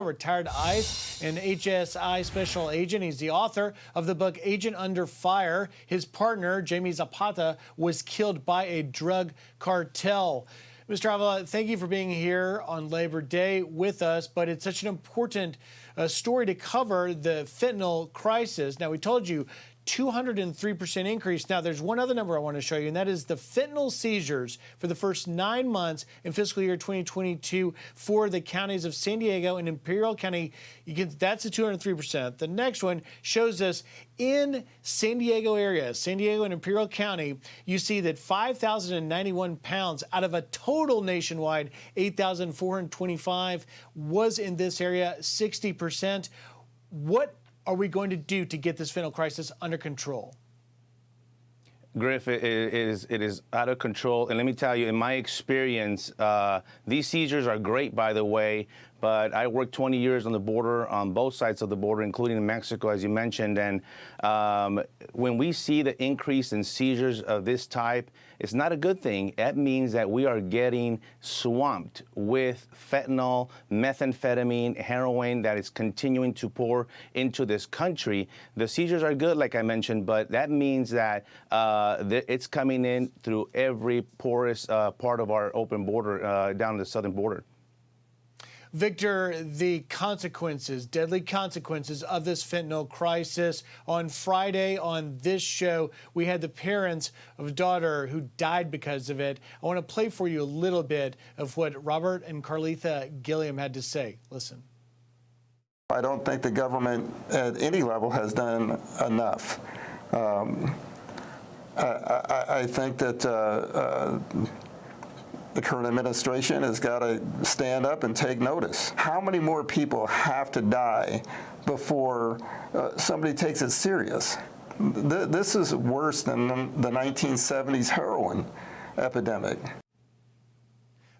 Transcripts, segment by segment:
retired ICE and HSI special agent. He's the author of the book Agent Under Fire. His partner, Jamie Zapata, was killed by a drug cartel. Mr. Avila, thank you for being here on Labor Day with us, but it's such an important story to cover, the fentanyl crisis. Now, we told you 203% increase. Now, there's one other number I want to show you, and that is the fentanyl seizures for the first 9 months in fiscal year 2022 for the counties of San Diego and Imperial County. That's a 203%. The next one shows us in San Diego area, San Diego and Imperial County, you see that 5,091 pounds out of a total nationwide 8,425 was in this area, 60%. What are we going to do to get this fentanyl crisis under control? Griff, it is out of control. And let me tell you, in my experience, these seizures are great, by the way, but I worked 20 years on the border, on both sides of the border, including in Mexico, as you mentioned. And when we see the increase in seizures of this type, it's not a good thing. That means that we are getting swamped with fentanyl, methamphetamine, heroin that is continuing to pour into this country. The seizures are good, like I mentioned, but that means that it's coming in through every porous part of our open border down the southern border. Victor, the consequences, deadly consequences of this fentanyl crisis. On Friday on this show, we had the parents of a daughter who died because of it. I want to play for you a little bit of what Robert and Carletha Gilliam had to say. Listen. I don't think the government at any level has done enough. I think that the current administration has got to stand up and take notice. How many more people have to die before somebody takes it serious? This is worse than the 1970s heroin epidemic.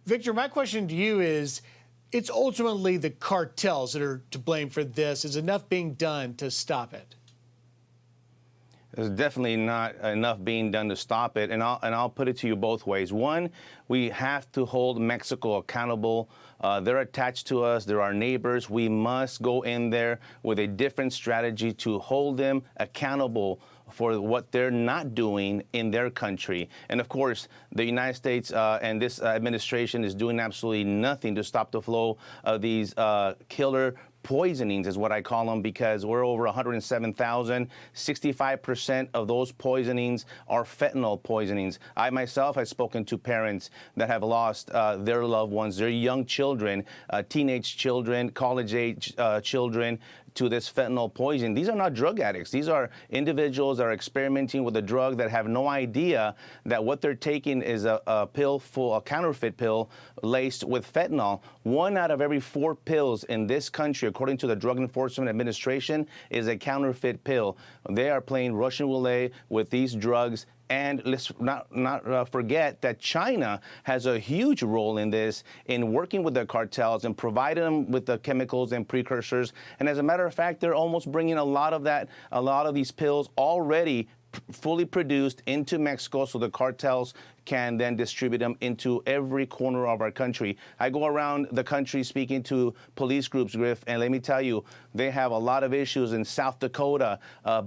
Victor, my question to you is, it's ultimately the cartels that are to blame for this. Is enough being done to stop it? There's definitely not enough being done to stop it, and I'll put it to you both ways. One, we have to hold Mexico accountable. They're attached to us. They're our neighbors. We must go in there with a different strategy to hold them accountable for what they're not doing in their country. And of course, the United States and this administration is doing absolutely nothing to stop the flow of these killer poisonings, is what I call them, because we're over 107,000. 65% of those poisonings are fentanyl poisonings. I myself have spoken to parents that have lost their loved ones, their young children, teenage children, college-age children, to this fentanyl poison. These are not drug addicts. These are individuals that are experimenting with a drug that have no idea that what they're taking is a counterfeit pill laced with fentanyl. 1 out of every 4 pills in this country, according to the Drug Enforcement Administration, is a counterfeit pill. They are playing Russian roulette with these drugs. And let's not forget that China has a huge role in this, in working with the cartels and providing them with the chemicals and precursors. And as a matter of fact, they're almost bringing a lot of these pills already fully produced into Mexico, so the cartels can then distribute them into every corner of our country. I go around the country speaking to police groups, Griff, and let me tell you, they have a lot of issues in South Dakota,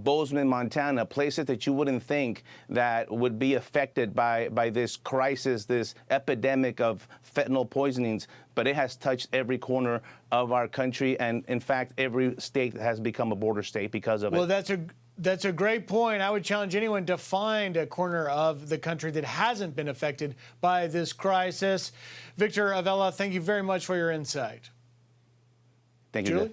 Bozeman, Montana, places that you wouldn't think that would be affected by this crisis, this epidemic of fentanyl poisonings, but it has touched every corner of our country, and in fact, every state has become a border state because of it. Well, that's a great point. I would challenge anyone to find a corner of the country that hasn't been affected by this crisis. Victor Avila, thank you very much for your insight. Thank you, Julie.